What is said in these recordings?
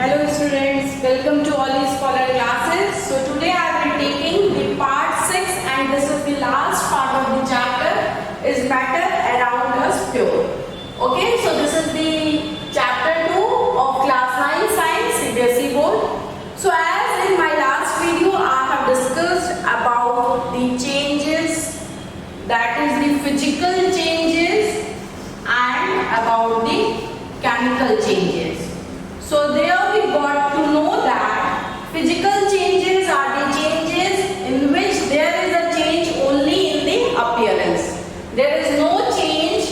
Hello students, welcome to all these scholar classes. So today I will be taking the part 6 and this is the last part of the chapter is matter around us pure. Okay, so this is the chapter 2 of class 9 science CBSE board. So as in my last video I have discussed about the changes, that is the physical changes and about the chemical changes. So there we got to know that physical changes are the changes in which there is a change only in the appearance. There is no change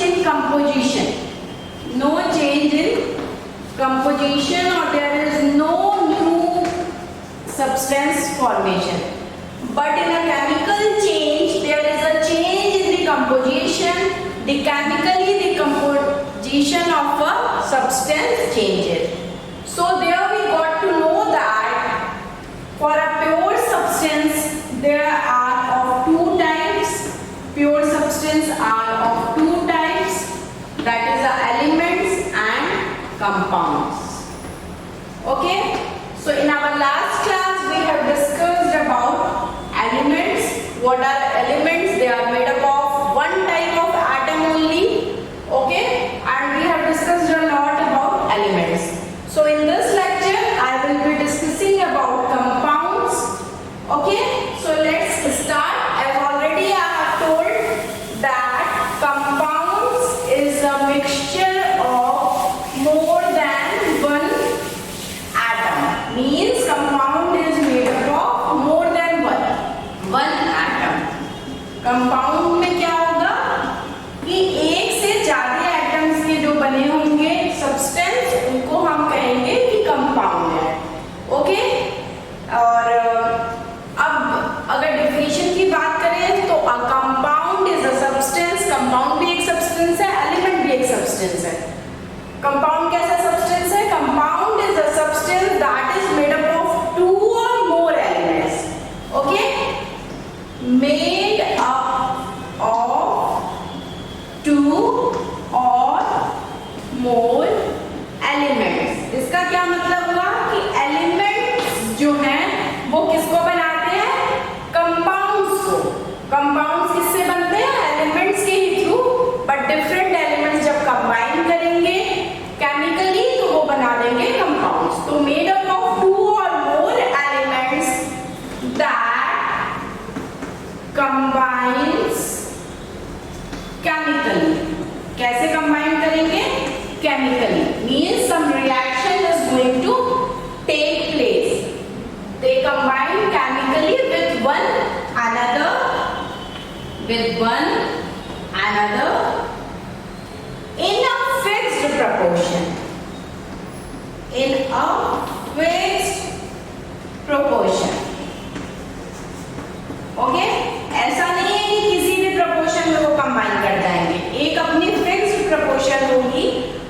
in composition. No change in composition, or there is no new substance formation. But in a chemical change, there is a change in the composition, the chemically the composition of a substance changes. So there we got to know that for a pure substance there are of two types. Pure substance are of two types, that is the elements and compounds. Okay, so in our last class we have discussed about elements. What are elements? They are made up of one type of atom only. Okay, and we have discussed a lot about elements. So in this lecture I will be discussing about compounds. Okay, so let's start. As already I have told that compounds is a mixture of more than one atom. Means compound is made up of more than one atom. Compound में क्या होगा कि एक से ज्यादा atoms के जो बने होंगे सब्सटेंस, उनको हम कहेंगे कि कंपाउंड है. ओके, और अब अगर डेफिनेशन की बात करें तो a compound is a substance. Compound भी एक सब्सटेंस है, एलिमेंट भी एक सब्सटेंस है. कंपाउंड कैसा सब्सटेंस है? Compound is a substance that is made up of two और more elements. Okay, made up of two or more elements. इसका क्या मतलब हुआ कि एलिमेंट्स जो हैं वो किसको बनाते हैं? कंपाउंड्स को. कंपाउंड्स किससे बनते हैं? एलिमेंट्स के ही थ्रू. बट डिफरेंट एलिमेंट्स जब कंबाइन करेंगे केमिकली तो वो बना देंगे कंपाउंड्स. तो मेड अप ऑफ टू और more elements that combines chemically. कैसे combine करेंगे? Chemically means some reaction is going to take place. They combine chemically with one another in a fixed proportion. In a fixed proportion. Okay, ऐसा नहीं है कि किसी भी proportion में वो कंबाइन कर जाएंगे. एक अपनी फिक्स्ड प्रोपोर्शन होगी.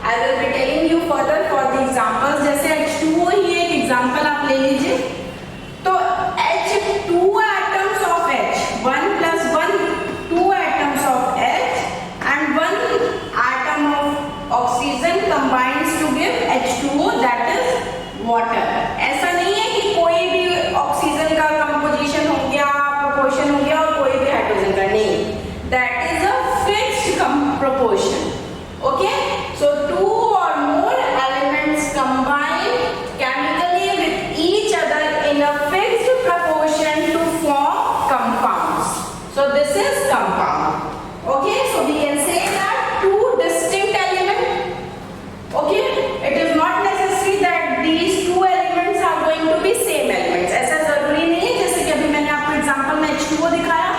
I will be telling you further for the examples. जैसे H2O ही एक एग्जांपल आप ले लीजिए. तो H2 atoms of H, 1 plus 1, 2 atoms of H and 1 atom of oxygen combines to give H2O, that is water. ऐसा नहीं है कि कोई भी ऑक्सीजन का कंपोजिशन हो गया, proportion हो गया और कोई भी हाइड्रोजन का नहीं. That is a fixed proportion. Okay, so two or more elements combine chemically with each other in a fixed proportion to form compounds. So this is compound. Okay, so we can say that two distinct elements. Okay, it is not necessary that these two elements are going to be same elements. ऐसा जरूरी नहीं है. जैसे कि अभी मैंने आपको example में H2O दिखाया.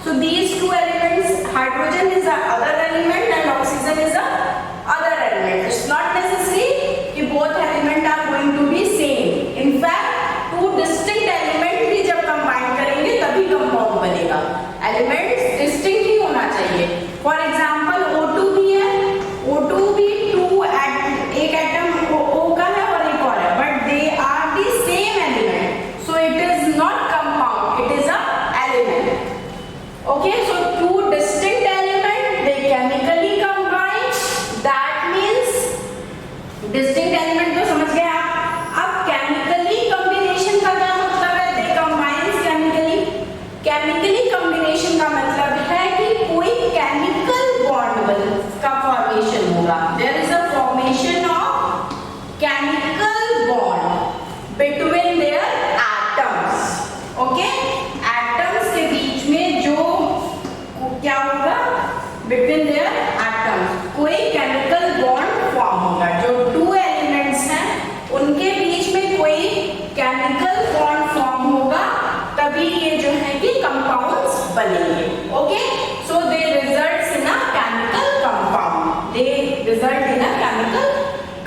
So these two elements, hydrogen is the other element and oxygen is the other element. It's not necessary कि both element are going to be same. In fact, two distinct element भी जब combine करेंगे तभी compound बनेगा. Elements distinct ही होना चाहिए. For example, O2 भी है. O2 भी एक एटम O का है और एक और है, but they are the same element. So it is not compound, it is a element. Okay, so two distinct elements, they chemically combine. That means distinct elements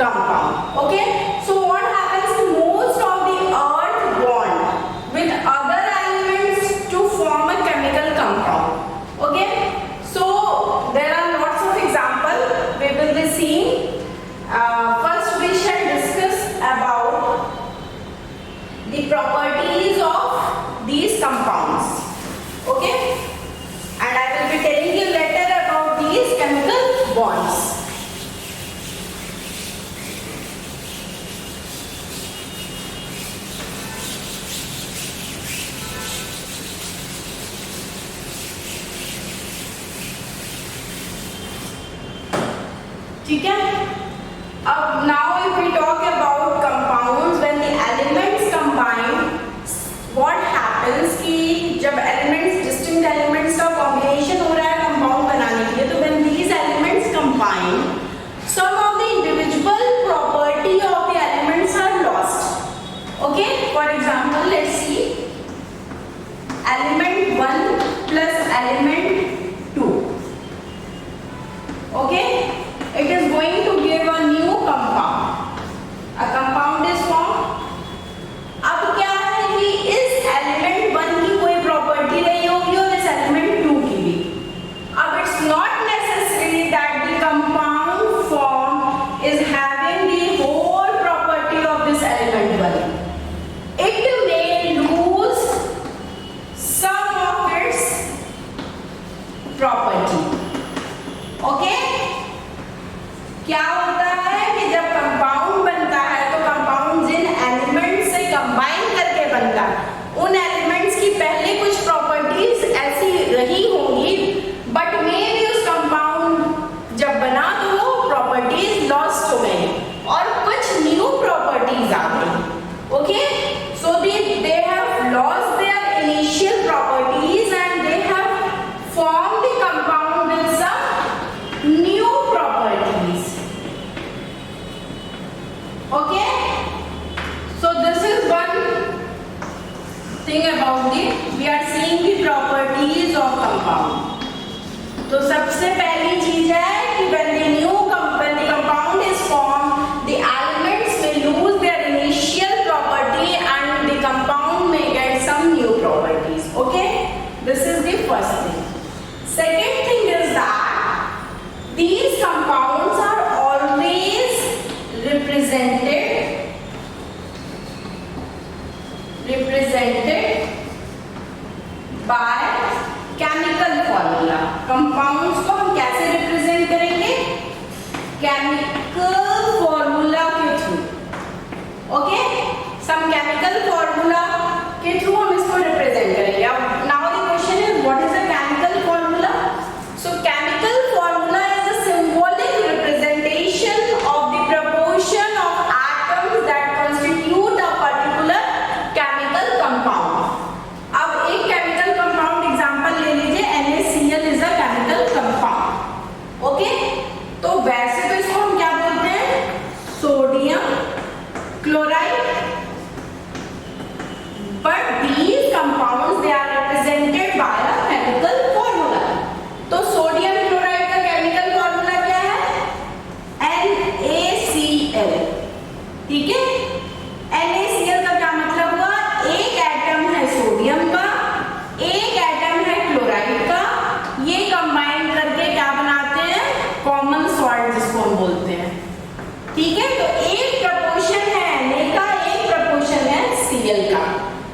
compound. Okay, so what happens? Most of the earth bond with other elements to form a chemical compound. Okay, so there are lots of examples we will be seeing. First we shall discuss about the properties of these compounds. Okay, and I will be telling you later about these chemical bonds. ठीक है? अब now if we talk about compounds, when the elements combine, what happens कि जब elements distinct elements का combination हो रहा है compound बनाने के लिए, तो when these elements combine, some of the individual property of the elements are lost. Okay, for example, let's see element 1 plus element 2. Okay, it is going to give a new compound. A compound is formed. अब क्या है कि इस element 1 की कोई property रही होगी और इस element 2 की भी. अब it's not necessary that the compound formed is having the whole property of this element 1. It may lose some of its property. Okay? क्या होता है कि जब कंपाउंड बनता है तो कंपाउंड जिन एलिमेंट्स से कंबाइन करके बनता है उन एलिमेंट्स की पहले कुछ प्रॉपर्टीज ऐसी रही होंगी, बट मे भी उस कंपाउंड जब बना तो वो प्रॉपर्टीज लॉस्ट हो गई और कुछ न्यू प्रॉपर्टीज आ गई. Okay, so they have lost their initial properties and they have formed the compound with some new properties. Okay, so this is one thing about we are seeing the properties of compound. तो सबसे पहली चीज है कि when the compound is formed, the elements may lose their initial property and the compound may get some new properties. Okay, this is the first thing. Second thing is that these compounds are always represented by chemical formula. Compounds को हम कैसे represent करेंगे? Chemical formula के through. Okay? Some chemical formula के through हम इसको represent करेंगे. अब now the question is, what is a chemical formula? So chemical formula is a symbolic representation of the proportion of atoms that constitute a particular chemical compound. अब एक chemical compound example ले लीजिए, NaCl is a chemical compound. Okay? तो वैसे तो इसको हम क्या बोलते हैं? Sodium chloride. But these compounds they are represented by a chemical formula. तो सोडियम क्लोराइड का केमिकल फॉर्मूला क्या है? NaCl. ठीक है? NaCl का क्या मतलब हुआ? एक एटम है सोडियम का, एक एटम है क्लोराइड का, ये कंबाइन करके क्या बनाते हैं? कॉमन सॉल्ट जिसको हम बोलते हैं. ठीक है, तो एक प्रपोर्शन है Na का, एक प्रपोर्शन है Cl का.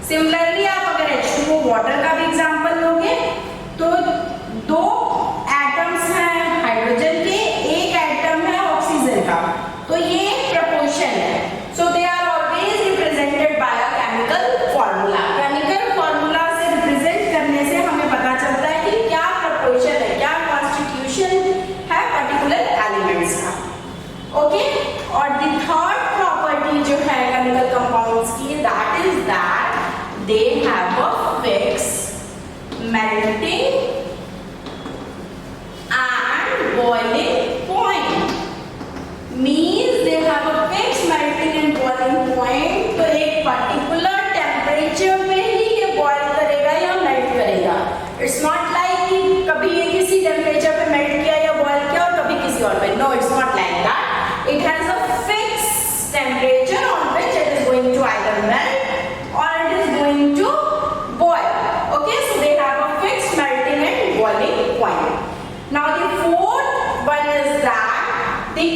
सिमिलरली आप अगर H2O वाटर का भी एग्जांपल लोगे तो दो एटम्स हैं हाइड्रोजन के, एक एटम है ऑक्सीजन का, तो ये प्रपोर्शन है. So they are always represented by a chemical formula. Chemical formula से रिप्रेजेंट करने से हमें पता चलता है कि क्या प्रपोर्शन है, क्या कॉन्स्टिट्यूशन है पर्टिकुलर एलिमेंट्स का. ओके, और द थर्ड प्रॉपर्टी जो है केमिकल कंपाउंड्स की, that is that they have a fixed melting and boiling point. Means they have a fixed melting and boiling point. तो एक particular temperature पे ही ये boil करेगा या melt करेगा. It's not like कि कभी ये किसी temperature पे melt किया या boil किया और कभी किसी और पे. No, it's not like that. It has a fixed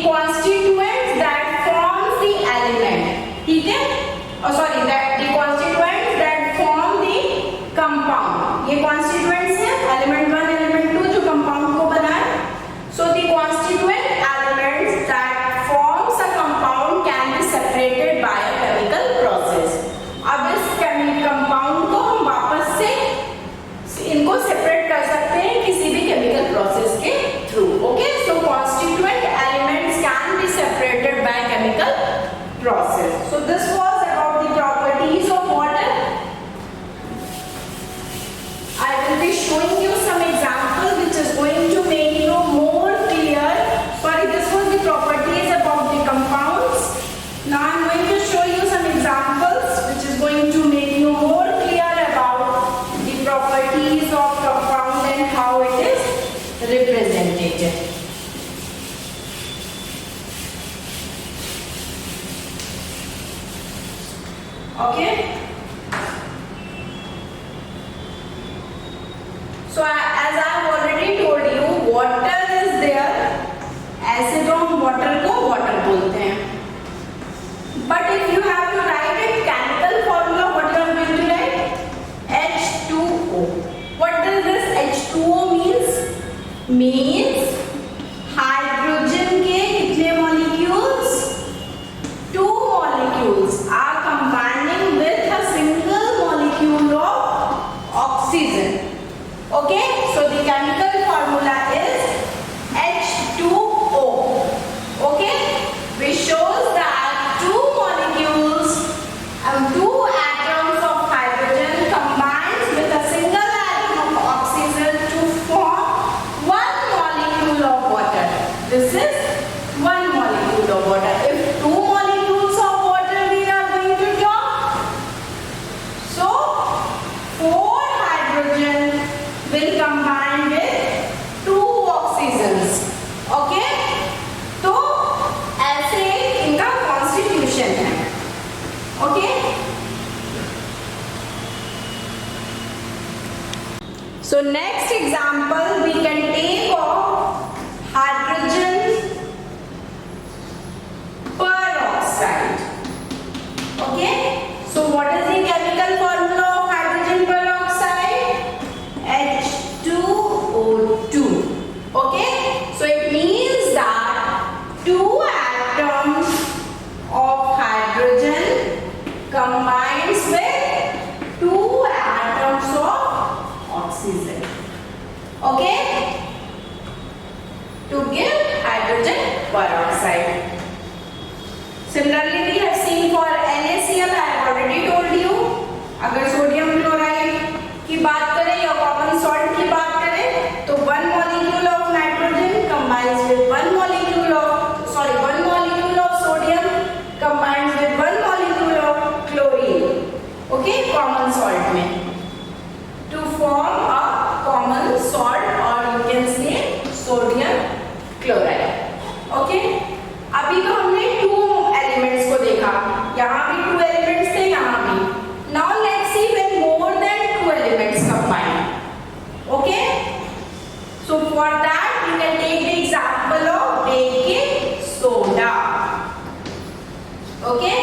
constituents that forms the element, ठीक है, और sorry that the constituents that form the compound, ये constituents है element 1 element 2 जो compound को बनाए. So the constituent elements that forms a compound can be separated by a chemical process. अब इस compound को हम वापस से इनको सेपरेट कर सकते हैं किसी भी केमिकल प्रोसेस के through. Okay, so constituent elements can be separated by chemical process. So this was about the properties of water. I will be showing you some example which is going to make you more clear. Sorry, this was the properties about the compounds. Now I am going to show you some examples which is going to make you more clear about the properties of compound and how it is represented. Okay. So as I have already told you, water is there. ऐसे तो हम water को water बोलते हैं. But if you have to write a chemical formula, what you are going to write? H2O. What does this H2O means? Means hydrogen के कितने molecules? 2 molecules are combining with a single molecule of oxygen. Okay, so the chemical formula is H2O. Okay, which shows that 2 molecules and 2 atoms of hydrogen combines with a single atom of oxygen to form 1 molecule of water. This is 1 molecule of water. If 2 molecules of water we are going to talk, so 4 hydrogen will combine with 2 oxygens. Okay, तो ऐसे इनका constitution है. Okay, so next example we can take of hydrogen peroxide. Okay, so what is the chemical formula of hydrogen peroxide? H2O2. Okay, so it means that 2 atoms of hydrogen combines with 2 atoms of oxygen. Okay, to give hydrogen peroxide. Similarly, we have seen for NaCl. I have already told you. अगर sodium chloride की बात करें या common salt की बात करें तो 1 molecule of nitrogen combines with 1 molecule of sodium combines with 1 molecule of chlorine. Okay, common salt में to form a common salt or you can say sodium chloride. Okay, अभी तो हमने 2 elements को देखा. यहाँ भी 2 elements थे, यहाँ भी. Now let's see when more than 2 elements combine. Okay, so for that we can take the example of baking soda. Okay,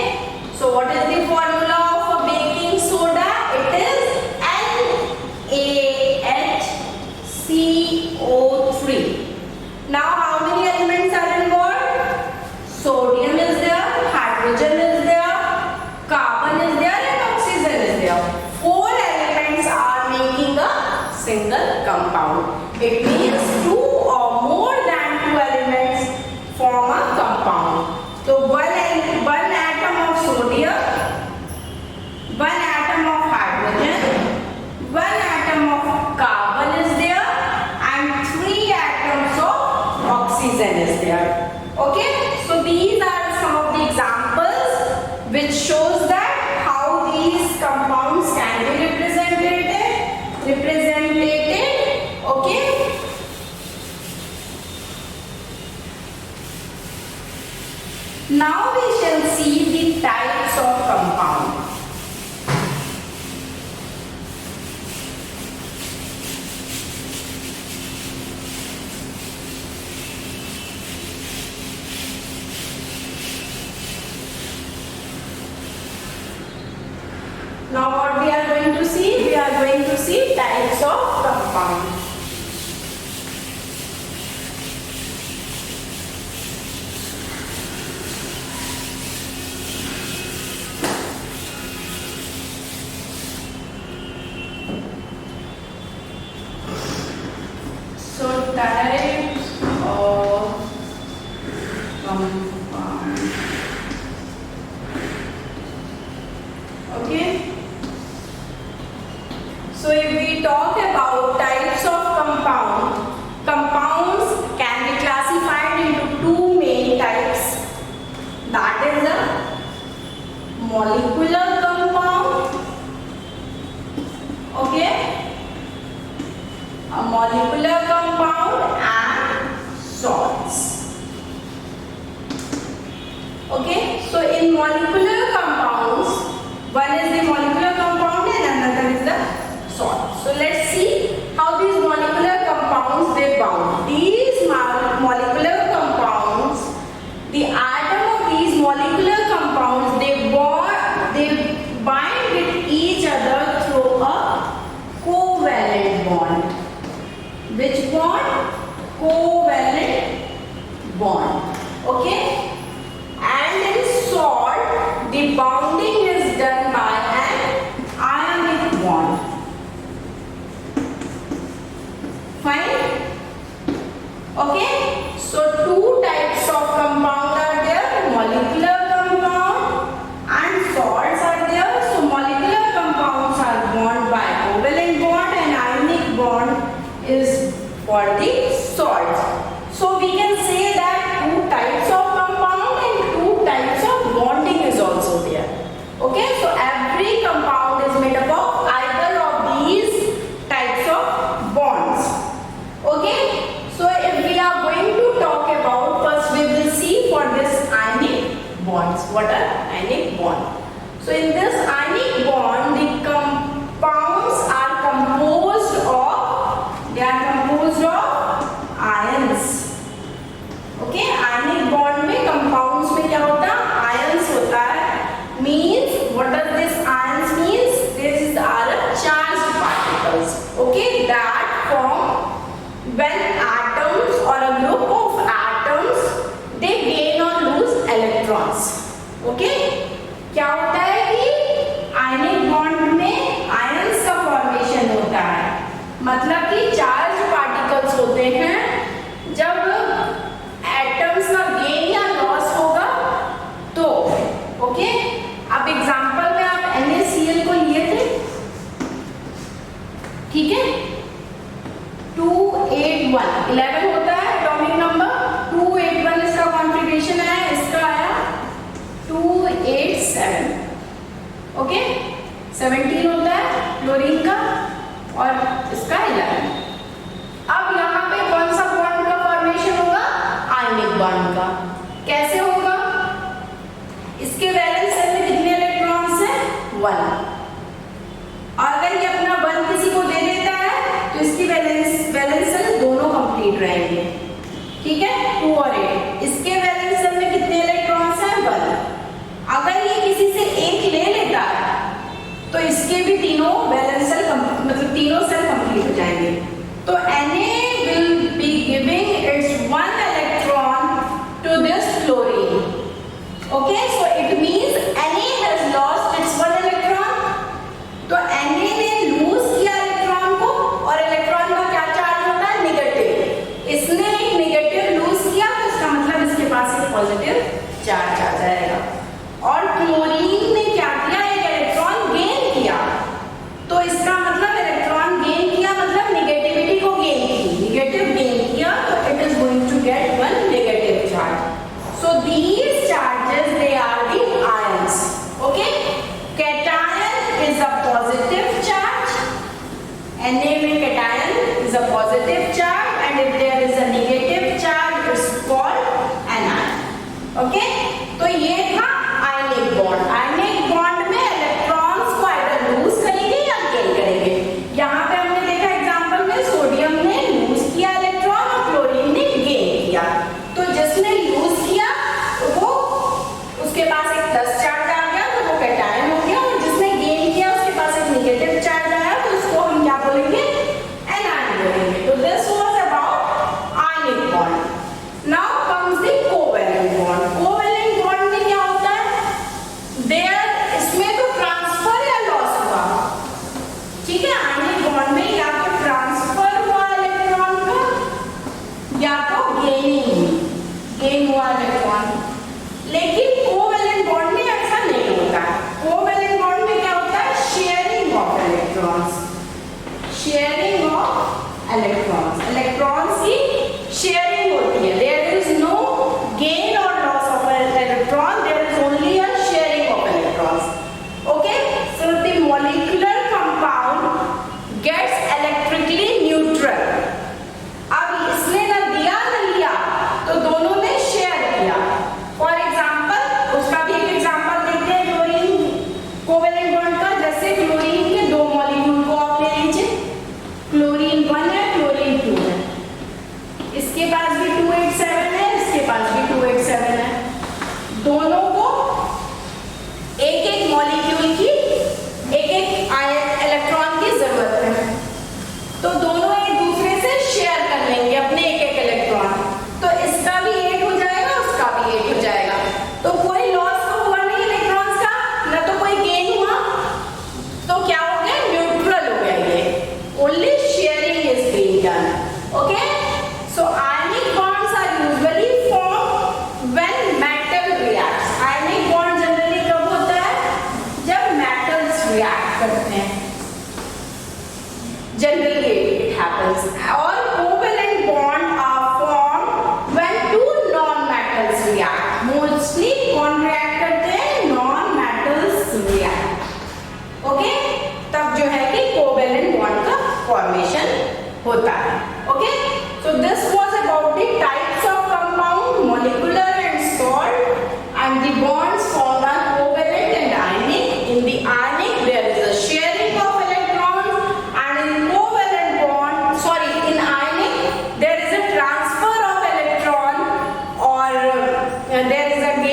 so what is the formula of a baking soda? It is NaHCO3. Now how many elements are involved? Sodium is there, hydrogen is there, carbon is there and oxygen is there. 4 elements are making a single compound. It means 2 or more than 2 elements form a compound. So one atom of sodium, 1 atom of hydrogen, 1 atom of carbon is there and 3 atoms of oxygen is there. Okay, so these are some of the examples which shows that how these compounds can be represented. Okay, now we shall see the types of compound. see? We are going to see types of compound. So types of compound. Okay. So if we talk about types of compounds can be classified into two main types. That is a molecular compound. Okay. A molecular compound and salts. Okay. So in molecular compounds, one is the molecular compound and another is the salt. So let's see how these molecular compounds they bound. These molecular compounds, the atom of these molecular compounds, they bind with each other through a covalent bond. Which bond? Covalent bond. Okay. And in salt, the bounding is done by an ionic bond. Fine. Okay. So two types of compound are there. Molecular compound and salts are there. So molecular compounds are bound by covalent bond and ionic bond is for the salts. So we can say that two types of compound and two types of bonding is also there. Okay, so every compound is made up of either of these types of bonds. Okay, so if we are going to talk about, first we will see for this ionic bonds. What are ionic bond? So in this ionic bond, the compounds are composed of ions. Okay, ionic bond में compounds में क्या होता है? Ions होता है. Means what does this ions means? This are charged particles. Okay, that form when atoms or a group of atoms they gain or lose electrons. Okay, क्या होता है कि ionic bond में ions का formation होता है. मतलब कि charged particles होते हैं. जब एटम्स का गेन या लॉस होगा तो ओके. अब एग्जांपल में आप NaCl को लिए थे, ठीक है. 281 11 होता है एटॉमिक नंबर. 281 इसका कॉन्फ़िगरेशन है, इसका आया 287. ओके, 17 होता है क्लोरीन का और इसका 11. अब यहाँ पे कौन सा बॉन्ड का फॉर्मेशन होगा? आयनिक बॉन्ड का. कैसे होगा? इसके वैलेंस सेल में कितने इलेक्ट्रॉन्स हैं? 1. अगर ये अपना 1 किसी को दे देता है तो इसकी वैलेंस सेल दोनों कंप्लीट रहेंगे. ठीक है, 2 और 8. इसके वैलेंस सेल में कितने इलेक्ट्रॉन्स हैं? 1. अगर ये किसी से एक ले लेता है तो इसके भी तीनों वैलेंस सेल मतलब तीनों सेल कंप्लीट हो जाएंगे. तो Na will be giving its 1 electron to this chlorine. Okay, so it means Na has lost its 1 electron. तो Na ने लूज किया इलेक्ट्रॉन को और इलेक्ट्रॉन का क्या चार्ज होता है? नेगेटिव. इसने एक नेगेटिव लूज किया तो इसका मतलब इसके पास एक पॉजिटिव चार्ज आ जाएगा. और क्लोरीन ने क्या किया? एक इलेक्ट्रॉन गेन किया. तो इसका मतलब इलेक्ट्रॉन गेन किया मतलब नेगेटिविटी को गेन की. नेगेटिव गेन किया तो it is going to get 1 negative charge. So these charges they are the ions. Okay, cation is a positive charge. Na में cation is a positive charge and if there is a negative charge it's called anion. Okay, तो ये था ionic bond. Ionic bond में electrons को either loose करेंगे या gain करेंगे. यहाँ पे हमने देखा एग्जांपल में सोडियम ने लूज किया इलेक्ट्रॉन और क्लोरीन ने गेन किया. तो जिसने लूज किया तो वो उसके पास एक 10 चार्ज आ गया तो वो कैटायन हो गया और जिसने गेन किया उसके पास एक negative charge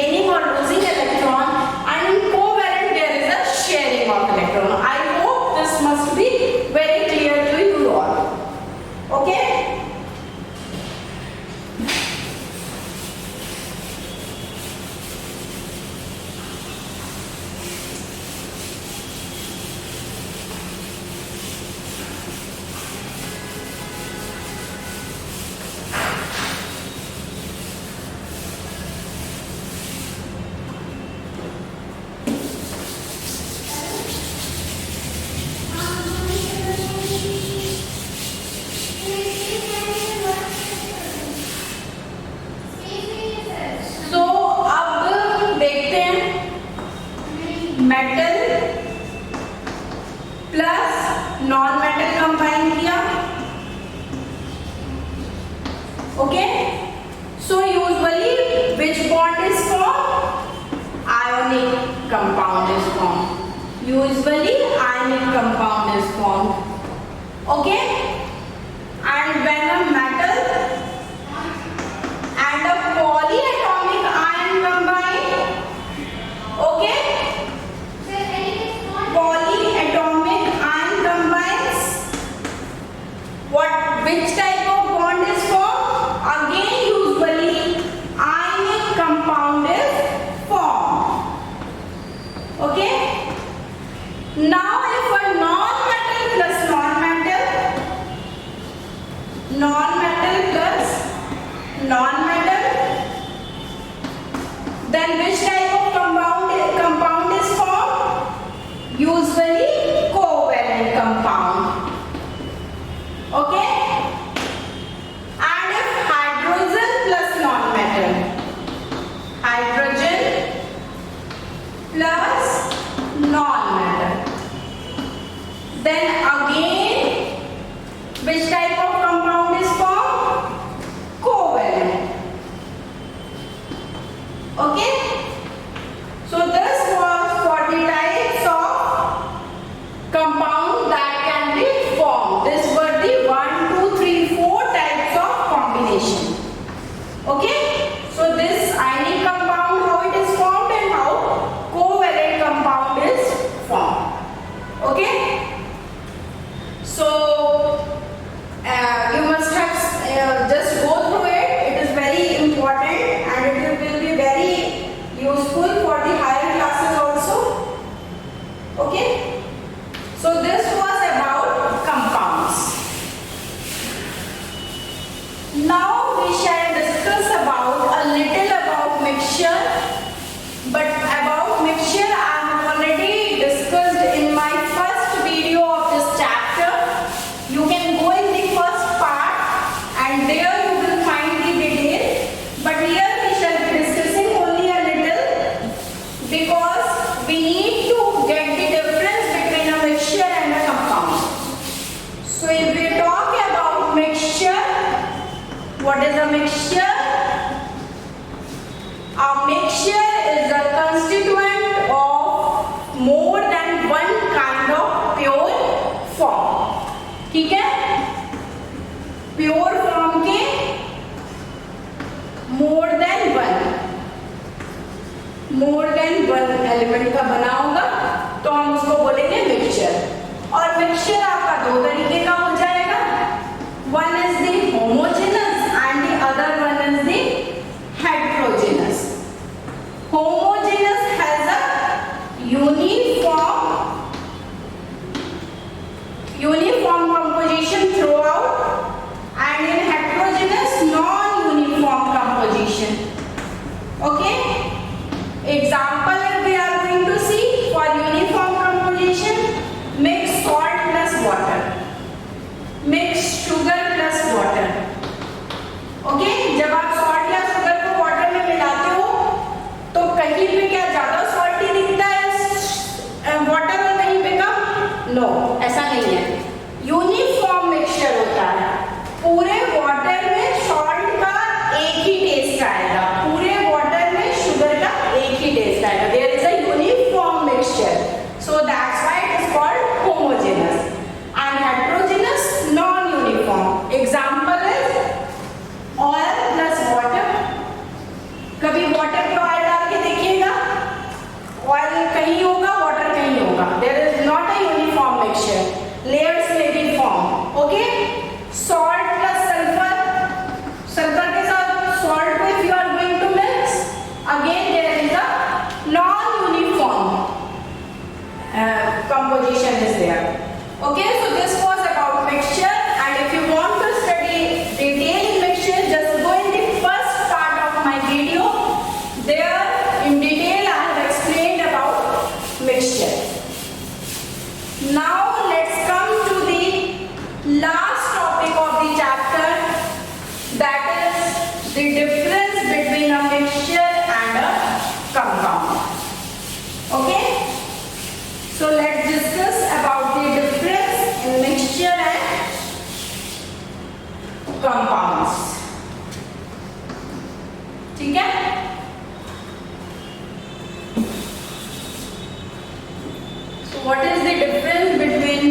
gaining or losing electron, and in covalent there is a sharing of electron. I hope this must be very clear to you all. Okay. Metal plus non metal combine किया. Okay, so usually which bond is form? Ionic compound is form. Usually ionic compound is formed. Okay, and when a metal and a polyatomic ion combine, okay, polyatomic ion combines, which type of bond is formed? Again usually ionic compound is formed. Okay, now if a non-metal plus non-metal plus non-metal, then which type of compound is formed? Usually covalent compound. Okay, and if hydrogen plus non-metal, hydrogen plus non-metal, then again which type of compound is formed? Covalent. Okay, so this was for the types of compound that can be formed. These were the 1, 2, 3, 4 types of combination. Okay, so this ionic compound, how it is formed and how covalent compound is formed. Okay, so you must have just go through it. It is very important and it will be very useful for the higher classes also. Okay, so this was about compounds. Now we shall discuss about a little about mixture, but about mixture I have already discussed in my first video of this chapter. You can go in the first part and there you will find the detail, but here we shall be discussing only a little because we need to get the difference between a mixture and a compound. So if we talk about mixture, what is a mixture? A mixture is a constituent of more than one kind of pure form. ठीक है, pure form के more than one element का बना होगा तो हम उसको बोलेंगे मिक्सचर. और मिक्सचर आपका दो तरीके का हो जाएगा. One is the homogeneous and the other one is the heterogeneous. Homogeneous has a uniform composition throughout, and in heterogeneous non-uniform composition. Okay, example if we are going to see for uniform composition, mix salt plus water. Okay, so this was about mixture, and if you want to study detail in mixture, just go in the first part of my video. There in detail I have explained about mixture. Now let's come to the last topic of the chapter, that is the difference between a mixture and a compound. Okay, so let's discuss about the difference in mixture and compounds. ठीक है? So what is the difference between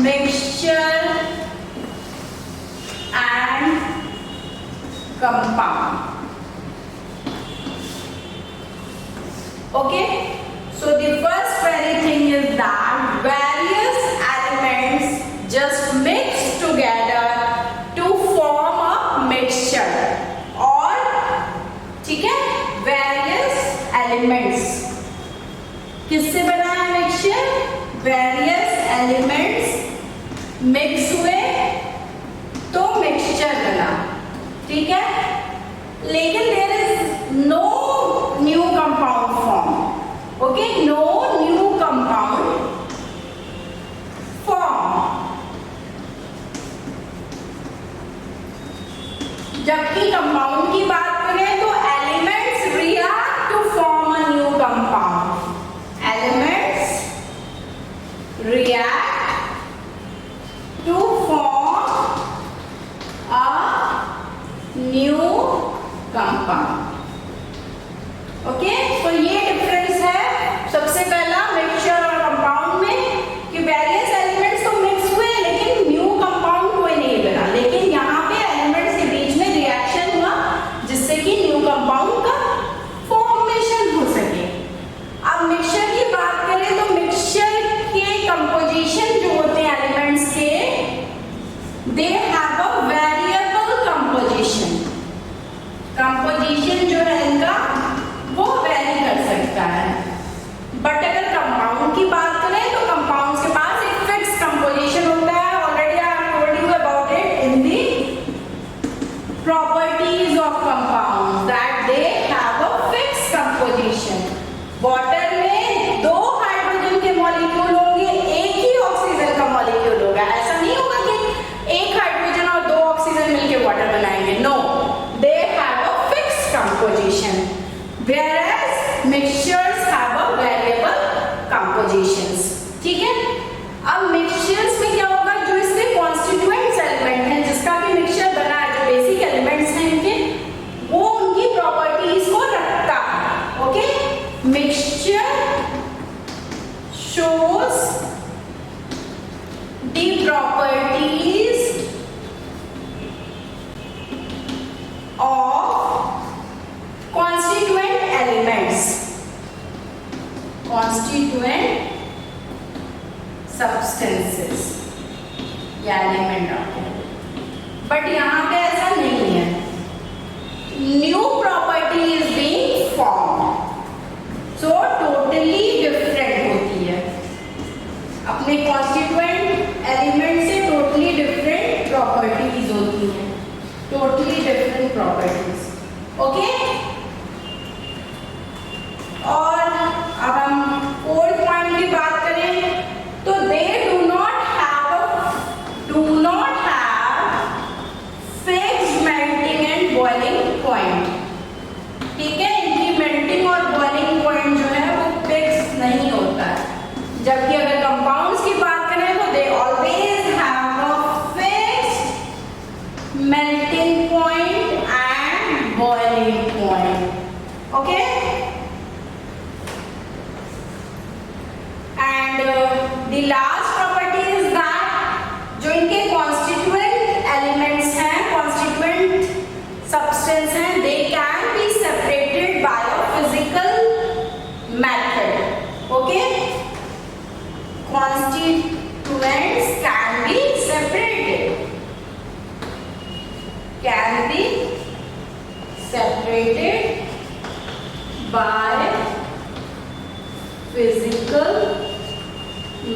mixture and compound? Okay, so the first very thing is that various elements just mix together to form a mixture, और ठीक है, various elements किससे बना है mixture? various elements mix हुए तो mixture बना, ठीक है, लेकिन there is no new compound form. Okay, no new compound form. जबकि कंपाउंड की बात करें तो elements react to form a new compound. Elements react to form a new compound. Okay, तो ये डिफरेंस है सबसे पहला मिक्सचर और कंपाउंड में, कि वेरियस एलिमेंट्स तो मिक्स हुए लेकिन न्यू कंपाउंड कोई नहीं बना, लेकिन यहाँ पे एलिमेंट्स के बीच में रिएक्शन हुआ जिससे कि न्यू कंपाउंड का फॉर्मेशन हो सके. अब मिक्सचर की बात करें तो मिक्सचर के कंपोजिशन जो होते हैं एलिमेंट्स के, दे have a variable composition. Composition जो है इनका वो वेरी कर सकता है. बट अगर कंपाउंड की बात करें तो कंपाउंड के पास एक फिक्स कंपोजिशन होता है. Already I have told you about it in the properties of compound that they have a fix composition. Water में दो हाइड्रोजन के मॉलिक्यूल होंगे, एक ही ऑक्सीजन का मॉलिक्यूल होगा. ऐसा नहीं होगा कि एक हाइड्रोजन और दो ऑक्सीजन मिलकर वाटर बनाएंगे. No, they have a fix composition. Whereas mixtures have a variable compositions. ठीक है, अब मिक्सचर्स में क्या होगा, जो इसके कॉन्स्टिट्यूएंट्स एलिमेंट हैं जिसका भी मिक्सचर बना है, जो बेसिक एलिमेंट्स हैं इनके, वो उनकी प्रॉपर्टीज को रखता है. Okay, mixture shows the properties of constituent elements, constituent substances या एलिमेंट होते हैं. बट यहाँ पे ऐसा नहीं है. New property is being form, so totally different होती है. अपने कॉन्स्टिट्यूएंट एलिमेंट से टोटली डिफरेंट प्रॉपर्टीज होती हैं, टोटली डिफरेंट प्रॉपर्टीज. ओके, और अब हम फोर्थ पॉइंट की बात करें तो they do not have fixed melting and boiling point. ठीक है, इनकी मेल्टिंग और बॉइलिंग पॉइंट जो है वो फिक्स नहीं होता है. जबकि अगर कंपाउंड्स की बात करें तो they always have a fixed melting point and boiling point. Okay, the last property is that जो इनके constituent elements हैं, constituent substance हैं, they can be separated by a physical method. Okay, constituents can be separated, by physical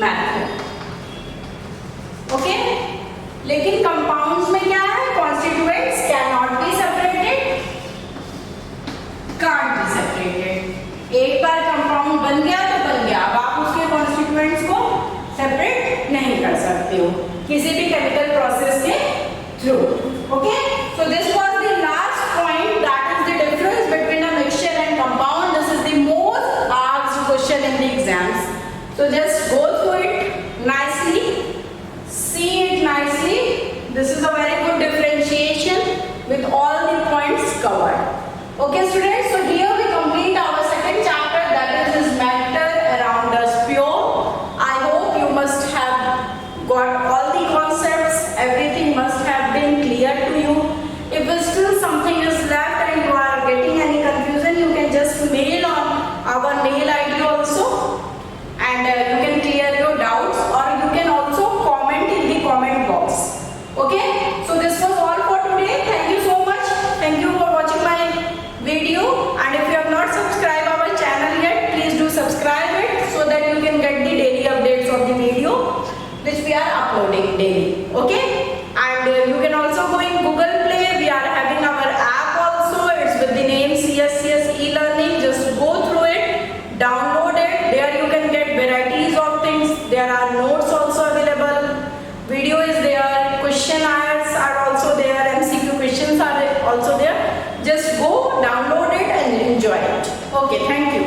method. Okay, लेकिन compounds में क्या है, constituents can not be separated, can't be separated. एक बार compound बन गया तो बन गया, अब आप उसके कॉन्स्टिट्यूएंट्स को सेपरेट नहीं कर सकते हो किसी भी केमिकल प्रोसेस के through. Okay, so this was the last point, that is the difference between a mixture and compound. This is the most asked question in the exams, so just go through it nicely, see it nicely. This is a very good differentiation with all the points covered. Okay students, so here we complete our second chapter, that is this matter around us pure. I hope you must have got all the concepts, everything must have been clear to you. If still something is left and you are getting any confusion, you can just mail on our mail ID also, and you can clear your doubts, or you can also comment in the comment box. Okay, so this was all for today. Thank you so much, thank you for watching my video, and if you have not subscribed our channel yet, please do subscribe it so that you can get the daily updates of the video which we are uploading daily. Okay, and you can also go in Google Play, we are having our app also, it's with the name CSCS e-learning. Just go through it, download it, there you can get varieties of things, there are notes also available, video is there, questionnaires are also there, MCQ questions are also there. Just go download it and enjoy it. Okay, thank you.